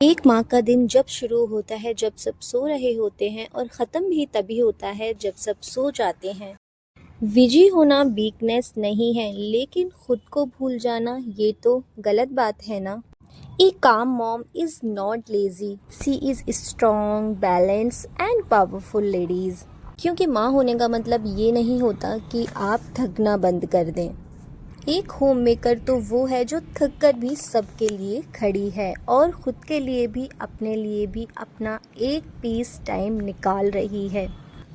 एक माह का दिन जब शुरू होता है जब सब सो रहे होते हैं और ख़त्म भी तभी होता है जब सब सो जाते हैं। बिजी होना वीकनेस नहीं है, लेकिन खुद को भूल जाना ये तो गलत बात है ना। A calm mom is not lazy, she is strong, balance and powerful ladies. क्योंकि माँ होने का मतलब ये नहीं होता कि आप थकना बंद कर दें। एक होम मेकर तो वो है जो थक कर भी सबके लिए खड़ी है और खुद के लिए भी, अपने लिए भी अपना एक पीस टाइम निकाल रही है।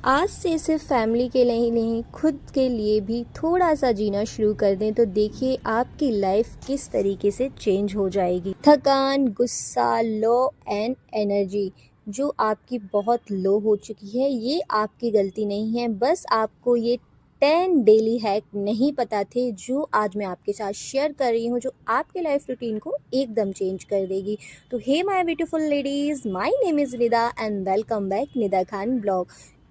आज से सिर्फ फैमिली के लिए ही नहीं, खुद के लिए भी थोड़ा सा जीना शुरू कर दें तो देखिए आपकी लाइफ किस तरीके से चेंज हो जाएगी। थकान, गुस्सा, लो एंड एनर्जी जो आपकी बहुत लो हो चुकी है, ये आपकी गलती नहीं है। बस आपको ये 10 डेली हैक नहीं पता थे जो आज मैं आपके साथ शेयर कर रही हूँ, जो आपके लाइफ रूटीन को एकदम चेंज कर देगी। तो hey my beautiful ladies, my name is Nida and welcome back Nida Khan blog.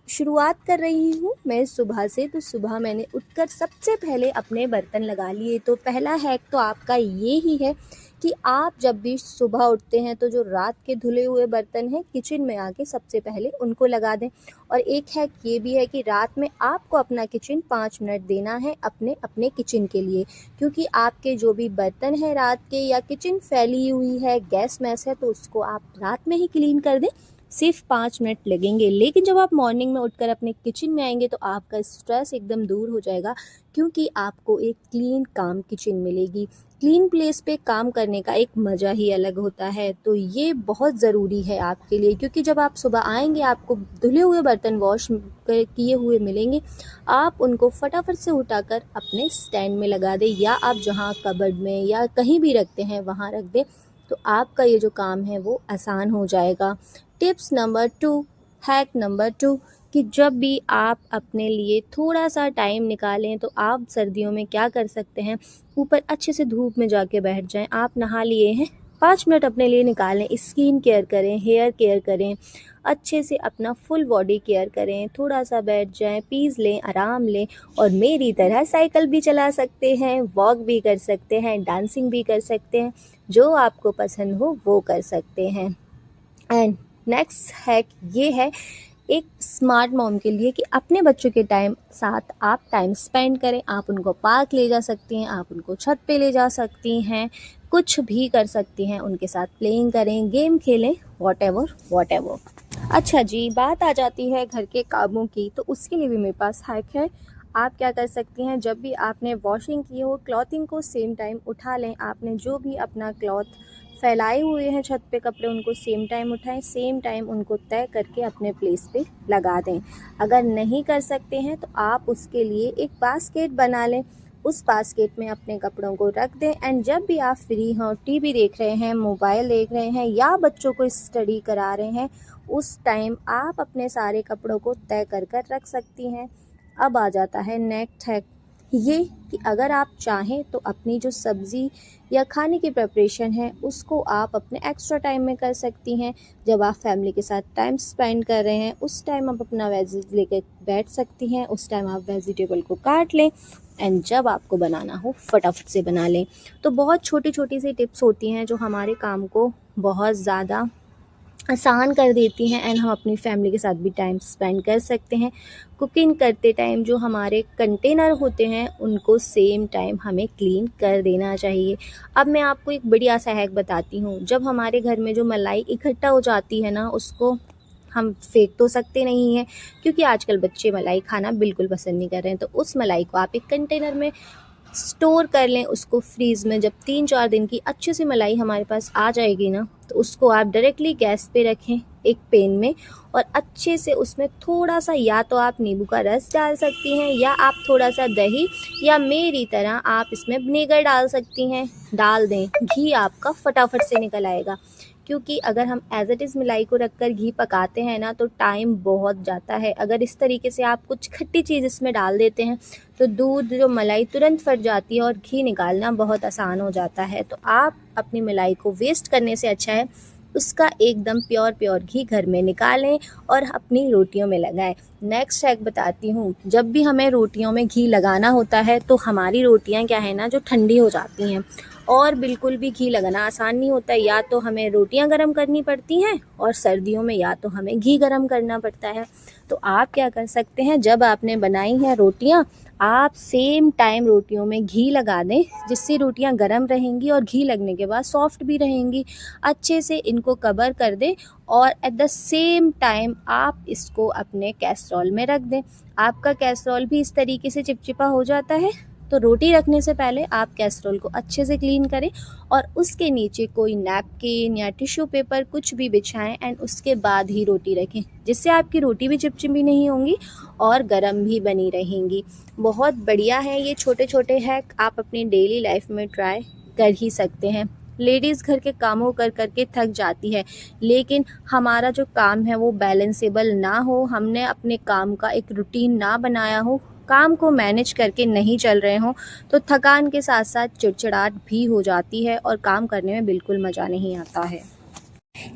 शुरुआत कर रही हूँ मैं सुबह से। तो सुबह मैंने उठकर सबसे पहले अपने बर्तन लगा लिए। तो पहला हैक तो आपका ये ही है कि आप जब भी सुबह उठते हैं तो जो रात के धुले हुए बर्तन हैं किचन में आके सबसे पहले उनको लगा दें। और एक हैक ये भी है कि रात में आपको अपना किचन 5 मिनट देना है अपने अपने किचन के लिए, क्योंकि आपके जो भी बर्तन हैं रात के या किचन फैली हुई है, गैस मैस है, तो उसको आप रात में ही क्लीन कर दें। सिर्फ 5 मिनट लगेंगे। लेकिन जब आप मॉर्निंग में उठकर अपने किचन में आएंगे तो आपका स्ट्रेस एकदम दूर हो जाएगा, क्योंकि आपको एक क्लीन काम किचन मिलेगी। क्लीन प्लेस पे काम करने का एक मज़ा ही अलग होता है। तो ये बहुत ज़रूरी है आपके लिए, क्योंकि जब आप सुबह आएंगे आपको धुले हुए बर्तन वॉश किए हुए मिलेंगे। आप उनको फटाफट से उठाकर अपने स्टैंड में लगा दें, या आप जहाँ कबर्ड में या कहीं भी रखते हैं वहाँ रख दें। तो आपका ये जो काम है वो आसान हो जाएगा। टिप्स नंबर 2, हैक नंबर 2, कि जब भी आप अपने लिए थोड़ा सा टाइम निकालें तो आप सर्दियों में क्या कर सकते हैं, ऊपर अच्छे से धूप में जाके बैठ जाएं। आप नहा लिए हैं, 5 मिनट अपने लिए निकालें, स्किन केयर करें, हेयर केयर करें, अच्छे से अपना फुल बॉडी केयर करें, थोड़ा सा बैठ जाएं, पीस लें, आराम लें। और मेरी तरह साइकिल भी चला सकते हैं, वॉक भी कर सकते हैं, डांसिंग भी कर सकते हैं, जो आपको पसंद हो वो कर सकते हैं। एंड नेक्स्ट हैक ये है एक स्मार्ट मॉम के लिए कि अपने बच्चों के टाइम साथ आप टाइम स्पेंड करें। आप उनको पार्क ले जा सकती हैं, आप उनको छत पे ले जा सकती हैं, कुछ भी कर सकती हैं, उनके साथ प्लेइंग करें, गेम खेलें, वॉट एवर। अच्छा जी, बात आ जाती है घर के कामों की, तो उसके लिए भी मेरे पास हैक है। आप क्या कर सकती हैं, जब भी आपने वॉशिंग की हो क्लॉथिंग को सेम टाइम उठा लें। आपने जो भी अपना क्लॉथ फैलाए हुए हैं छत पे कपड़े, उनको सेम टाइम उठाएं, सेम टाइम उनको तय करके अपने प्लेस पे लगा दें। अगर नहीं कर सकते हैं तो आप उसके लिए एक बास्केट बना लें, उस बास्केट में अपने कपड़ों को रख दें। एंड जब भी आप फ्री हों, टीवी देख रहे हैं, मोबाइल देख रहे हैं या बच्चों को स्टडी करा रहे हैं, उस टाइम आप अपने सारे कपड़ों को तय कर कर रख सकती हैं। अब आ जाता है नेक्स्ट हैक, ये कि अगर आप चाहें तो अपनी जो सब्ज़ी या खाने की प्रिपरेशन है उसको आप अपने एक्स्ट्रा टाइम में कर सकती हैं। जब आप फैमिली के साथ टाइम स्पेंड कर रहे हैं उस टाइम आप अपना वेजिज लेकर बैठ सकती हैं, उस टाइम आप वेजिटेबल को काट लें एंड जब आपको बनाना हो फटाफट से बना लें। तो बहुत छोटी छोटी सी टिप्स होती हैं जो हमारे काम को बहुत ज़्यादा आसान कर देती हैं एंड हम अपनी फैमिली के साथ भी टाइम स्पेंड कर सकते हैं। कुकिंग करते टाइम जो हमारे कंटेनर होते हैं उनको सेम टाइम हमें क्लीन कर देना चाहिए। अब मैं आपको एक बढ़िया सा हैक बताती हूँ। जब हमारे घर में जो मलाई इकट्ठा हो जाती है ना, उसको हम फेंक तो सकते नहीं हैं, क्योंकि आजकल बच्चे मलाई खाना बिल्कुल पसंद नहीं कर रहे हैं। तो उस मलाई को आप एक कंटेनर में स्टोर कर लें, उसको फ्रीज़ में। जब 3-4 दिन की अच्छे से मलाई हमारे पास आ जाएगी ना, तो उसको आप डायरेक्टली गैस पे रखें एक पैन में, और अच्छे से उसमें थोड़ा सा या तो आप नींबू का रस डाल सकती हैं, या आप थोड़ा सा दही, या मेरी तरह आप इसमें विनेगर डाल सकती हैं। डाल दें, घी आपका फटाफट से निकल आएगा, क्योंकि अगर हम एज इट इज़ मलाई को रखकर घी पकाते हैं ना तो टाइम बहुत जाता है। अगर इस तरीके से आप कुछ खट्टी चीज़ इसमें डाल देते हैं तो दूध जो मलाई तुरंत फट जाती है और घी निकालना बहुत आसान हो जाता है। तो आप अपनी मलाई को वेस्ट करने से अच्छा है उसका एकदम प्योर घी घर में निकालें और अपनी रोटियों में लगाएं। नेक्स्ट हैक बताती हूँ। जब भी हमें रोटियों में घी लगाना होता है तो हमारी रोटियाँ क्या है ना, जो ठंडी हो जाती हैं, और बिल्कुल भी घी लगाना आसान नहीं होता है। या तो हमें रोटियां गरम करनी पड़ती हैं और सर्दियों में या तो हमें घी गरम करना पड़ता है। तो आप क्या कर सकते हैं, जब आपने बनाई हैं रोटियां, आप सेम टाइम रोटियों में घी लगा दें, जिससे रोटियां गरम रहेंगी और घी लगने के बाद सॉफ्ट भी रहेंगी। अच्छे से इनको कवर कर दें और एट द सेम टाइम आप इसको अपने कैसरोल में रख दें। आपका कैसरोल भी इस तरीके से चिपचिपा हो जाता है। तो रोटी रखने से पहले आप कैसरोल को अच्छे से क्लीन करें और उसके नीचे कोई नैपकिन या टिश्यू पेपर कुछ भी बिछाएं एंड उसके बाद ही रोटी रखें, जिससे आपकी रोटी भी चिपचिपी नहीं होंगी और गरम भी बनी रहेंगी। बहुत बढ़िया है ये छोटे छोटे हैक, आप अपनी डेली लाइफ में ट्राई कर ही सकते हैं। लेडीज़ घर के कामों कर करके थक जाती है, लेकिन हमारा जो काम है वो बैलेंसेबल ना हो, हमने अपने काम का एक रूटीन ना बनाया हो, काम को मैनेज करके नहीं चल रहे हों, तो थकान के साथ साथ चिड़चिड़ाहट भी हो जाती है और काम करने में बिल्कुल मज़ा नहीं आता है।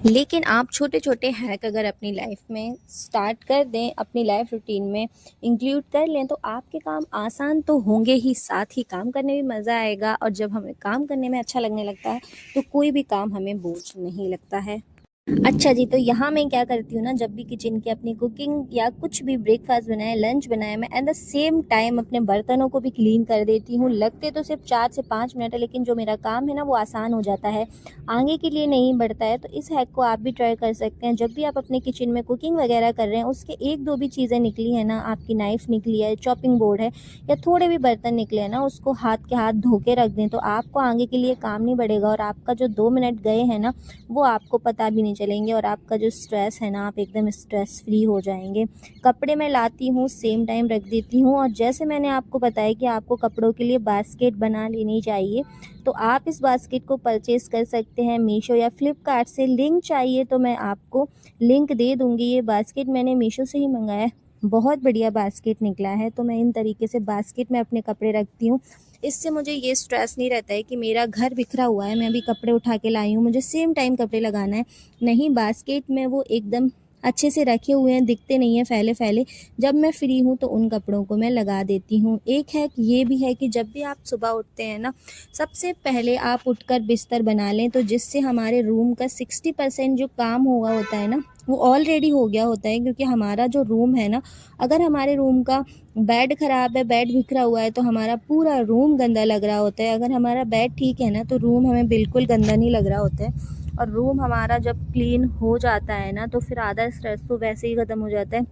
लेकिन आप छोटे छोटे हैक अगर अपनी लाइफ में स्टार्ट कर दें, अपनी लाइफ रूटीन में इंक्लूड कर लें, तो आपके काम आसान तो होंगे ही, साथ ही काम करने में मज़ा आएगा। और जब हमें काम करने में अच्छा लगने लगता है तो कोई भी काम हमें बोझ नहीं लगता है। अच्छा जी, तो यहाँ मैं क्या करती हूँ ना, जब भी किचन की अपनी कुकिंग या कुछ भी ब्रेकफास्ट बनाए, लंच बनाए, मैं एट द सेम टाइम अपने बर्तनों को भी क्लीन कर देती हूँ। लगते तो सिर्फ 4 से 5 मिनट है, लेकिन जो मेरा काम है ना वो आसान हो जाता है, आगे के लिए नहीं बढ़ता है। तो इस हैक को आप भी ट्राई कर सकते हैं। जब भी आप अपने किचन में कुकिंग वगैरह कर रहे हैं, उसके 1-2 भी चीज़ें निकली है ना, आपकी नाइफ़ निकली है, चॉपिंग बोर्ड है या थोड़े भी बर्तन निकले हैं ना, उसको हाथ के हाथ धो के रख दें, तो आपको आगे के लिए काम नहीं बढ़ेगा और आपका जो 2 मिनट गए हैं ना वो आपको पता भी नहीं चलेंगे और आपका जो स्ट्रेस है ना, आप एकदम स्ट्रेस फ्री हो जाएंगे। कपड़े मैं लाती हूँ, सेम टाइम रख देती हूँ। और जैसे मैंने आपको बताया कि आपको कपड़ों के लिए बास्केट बना लेनी चाहिए, तो आप इस बास्केट को परचेज़ कर सकते हैं मीशो या फ्लिपकार्ट से। लिंक चाहिए तो मैं आपको लिंक दे दूँगी। ये बास्केट मैंने मीशो से ही मंगाया है, बहुत बढ़िया बास्केट निकला है। तो मैं इन तरीके से बास्केट में अपने कपड़े रखती हूँ। इससे मुझे ये स्ट्रेस नहीं रहता है कि मेरा घर बिखरा हुआ है, मैं अभी कपड़े उठा के लाई हूँ, मुझे सेम टाइम कपड़े लगाना है। नहीं, बास्केट में वो एकदम अच्छे से रखे हुए हैं, दिखते नहीं हैं फैले-फैले। जब मैं फ्री हूँ तो उन कपड़ों को मैं लगा देती हूँ। एक हैक ये भी है कि जब भी आप सुबह उठते हैं ना, सबसे पहले आप उठकर बिस्तर बना लें, तो जिससे हमारे रूम का 60% जो काम हुआ होता है ना, वो ऑलरेडी हो गया होता है। क्योंकि हमारा जो रूम है ना, अगर हमारे रूम का बेड ख़राब है, बेड बिखरा हुआ है, तो हमारा पूरा रूम गंदा लग रहा होता है। अगर हमारा बेड ठीक है ना, तो रूम हमें बिल्कुल गंदा नहीं लग रहा होता है। और रूम हमारा जब क्लीन हो जाता है ना, तो फिर आधा स्ट्रेस तो वैसे ही ख़त्म हो जाता है,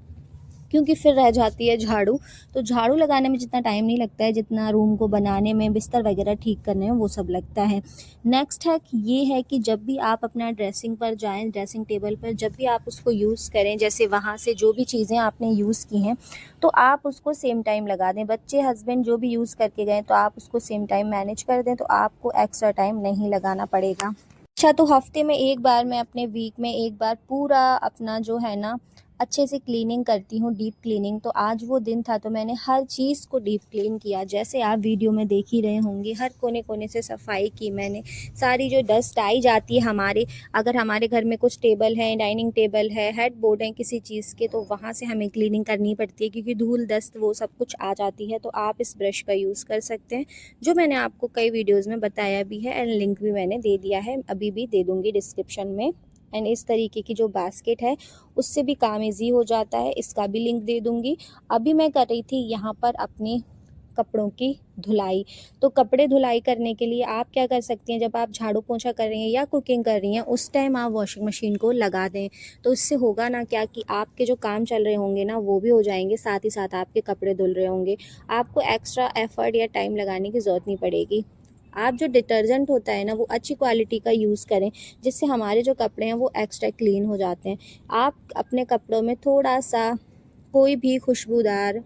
क्योंकि फिर रह जाती है झाड़ू। तो झाड़ू लगाने में जितना टाइम नहीं लगता है, जितना रूम को बनाने में, बिस्तर वगैरह ठीक करने में वो सब लगता है। नेक्स्ट हैक ये है कि जब भी आप अपना ड्रेसिंग पर जाएं, ड्रेसिंग टेबल पर जब भी आप उसको यूज़ करें, जैसे वहाँ से जो भी चीज़ें आपने यूज़ की हैं, तो आप उसको सेम टाइम लगा दें। बच्चे, हस्बैंड जो भी यूज़ करके गए, तो आप उसको सेम टाइम मैनेज कर दें, तो आपको एक्स्ट्रा टाइम नहीं लगाना पड़ेगा। अच्छा, तो हफ्ते में एक बार, मैं अपने वीक में एक बार पूरा अपना जो है ना अच्छे से क्लीनिंग करती हूँ, डीप क्लीनिंग। तो आज वो दिन था, तो मैंने हर चीज़ को डीप क्लीन किया, जैसे आप वीडियो में देख ही रहे होंगे। हर कोने कोने से सफाई की मैंने। सारी जो डस्ट आई जाती है हमारे, अगर हमारे घर में कुछ टेबल है, डाइनिंग टेबल है, हेड बोर्ड है किसी चीज़ के, तो वहाँ से हमें क्लीनिंग करनी पड़ती है, क्योंकि धूल दस्त वो सब कुछ आ जाती है। तो आप इस ब्रश का यूज़ कर सकते हैं, जो मैंने आपको कई वीडियोज़ में बताया भी है, एंड लिंक भी मैंने दे दिया है, अभी भी दे दूँगी डिस्क्रिप्शन में। एंड इस तरीके की जो बास्केट है, उससे भी काम इजी हो जाता है, इसका भी लिंक दे दूँगी। अभी मैं कर रही थी यहाँ पर अपने कपड़ों की धुलाई। तो कपड़े धुलाई करने के लिए आप क्या कर सकती हैं, जब आप झाड़ू पोंछा कर रही हैं या कुकिंग कर रही हैं, उस टाइम आप वॉशिंग मशीन को लगा दें। तो इससे होगा ना क्या, कि आपके जो काम चल रहे होंगे ना वो भी हो जाएंगे, साथ ही साथ आपके कपड़े धुल रहे होंगे। आपको एक्स्ट्रा एफर्ट या टाइम लगाने की ज़रूरत नहीं पड़ेगी। आप जो डिटर्जेंट होता है ना, वो अच्छी क्वालिटी का यूज़ करें, जिससे हमारे जो कपड़े हैं वो एक्स्ट्रा क्लीन हो जाते हैं। आप अपने कपड़ों में थोड़ा सा कोई भी खुशबूदार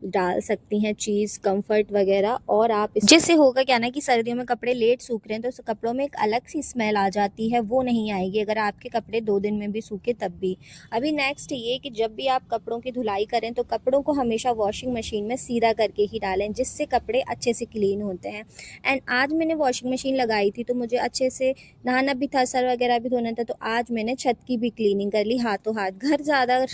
डाल सकती हैं चीज़, कंफर्ट वगैरह, और आप जिससे होगा क्या ना, कि सर्दियों में कपड़े लेट सूख रहे हैं, तो उस कपड़ों में एक अलग सी स्मेल आ जाती है, वो नहीं आएगी अगर आपके कपड़े 2 दिन में भी सूखे तब भी। अभी नेक्स्ट ये कि जब भी आप कपड़ों की धुलाई करें, तो कपड़ों को हमेशा वॉशिंग मशीन में सीधा करके ही डालें, जिससे कपड़े अच्छे से क्लीन होते हैं। एंड आज मैंने वॉशिंग मशीन लगाई थी, तो मुझे अच्छे से नहाना भी था, सर वगैरह भी धोना था, तो आज मैंने छत की भी क्लीनिंग कर ली हाथों हाथ। घर ज़्यादा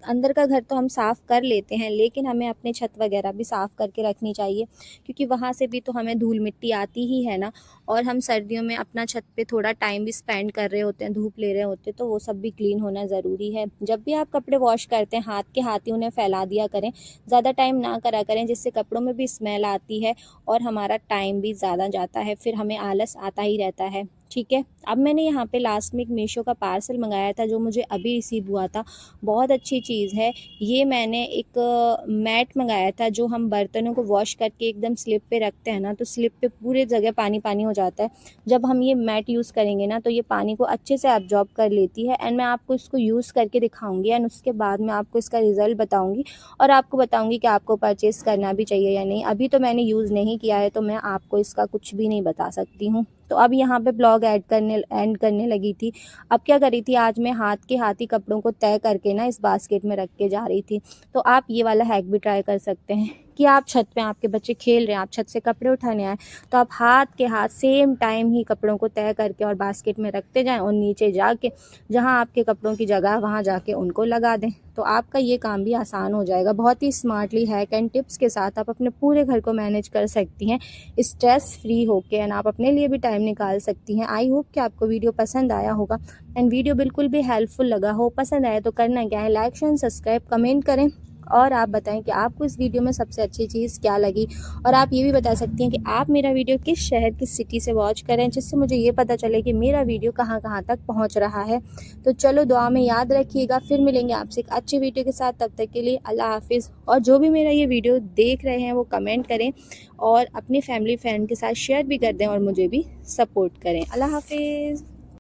अंदर का घर तो हम साफ़ कर लेते हैं, लेकिन हमें अपने छत वगैरह भी साफ़ करके रखनी चाहिए, क्योंकि वहाँ से भी तो हमें धूल मिट्टी आती ही है ना। और हम सर्दियों में अपना छत पे थोड़ा टाइम भी स्पेंड कर रहे होते हैं, धूप ले रहे होते हैं, तो वो सब भी क्लीन होना ज़रूरी है। जब भी आप कपड़े वॉश करते हैं, हाथ के हाथ ही उन्हें फैला दिया करें, ज़्यादा टाइम ना करा करें, जिससे कपड़ों में भी स्मेल आती है और हमारा टाइम भी ज़्यादा जाता है, फिर हमें आलस आता ही रहता है। ठीक है। अब मैंने यहाँ पे लास्ट में एक मीशो का पार्सल मंगाया था, जो मुझे अभी रिसीव हुआ था। बहुत अच्छी चीज़ है ये। मैंने एक मैट मंगाया था, जो हम बर्तनों को वॉश करके एकदम स्लिप पे रखते हैं ना, तो स्लिप पे पूरे जगह पानी पानी हो जाता है। जब हम ये मैट यूज़ करेंगे ना, तो ये पानी को अच्छे से एब्जॉर्ब कर लेती है। एंड मैं आपको इसको यूज़ करके दिखाऊंगी, एंड उसके बाद मैं आपको इसका रिज़ल्ट बताऊंगी और आपको बताऊंगी कि आपको परचेज़ करना भी चाहिए या नहीं। अभी तो मैंने यूज़ नहीं किया है, तो मैं आपको इसका कुछ भी नहीं बता सकती हूँ। तो अब यहाँ पे ब्लॉग एंड करने लगी थी। अब क्या करी थी, आज मैं हाथ के हाथ ही कपड़ों को तय करके ना इस बास्केट में रख के जा रही थी। तो आप ये वाला हैक भी ट्राई कर सकते हैं कि आप छत पे, आपके बच्चे खेल रहे हैं, आप छत से कपड़े उठाने आए, तो आप हाथ के हाथ सेम टाइम ही कपड़ों को तय करके और बास्केट में रखते जाएं, और नीचे जाके जहां आपके कपड़ों की जगह है वहां जाके उनको लगा दें। तो आपका ये काम भी आसान हो जाएगा। बहुत ही स्मार्टली हैक एंड टिप्स के साथ आप अपने पूरे घर को मैनेज कर सकती हैं स्ट्रेस फ्री होके, एंड आप अपने लिए भी टाइम निकाल सकती हैं। आई होप कि आपको वीडियो पसंद आया होगा, एंड वीडियो बिल्कुल भी हेल्पफुल लगा हो। पसंद आए तो करना क्या है, लाइक शेयर सब्सक्राइब कमेंट करें, और आप बताएं कि आपको इस वीडियो में सबसे अच्छी चीज़ क्या लगी। और आप ये भी बता सकती हैं कि आप मेरा वीडियो किस शहर, किस सिटी से वॉच करें, जिससे मुझे ये पता चले कि मेरा वीडियो कहाँ कहाँ तक पहुँच रहा है। तो चलो, दुआ में याद रखिएगा। फिर मिलेंगे आपसे एक अच्छी वीडियो के साथ। तब तक के लिए अल्लाह हाफिज़। और जो भी मेरा ये वीडियो देख रहे हैं वो कमेंट करें, और अपनी फैमिली फ्रेंड के साथ शेयर भी कर दें, और मुझे भी सपोर्ट करें। अल्लाह हाफिज़।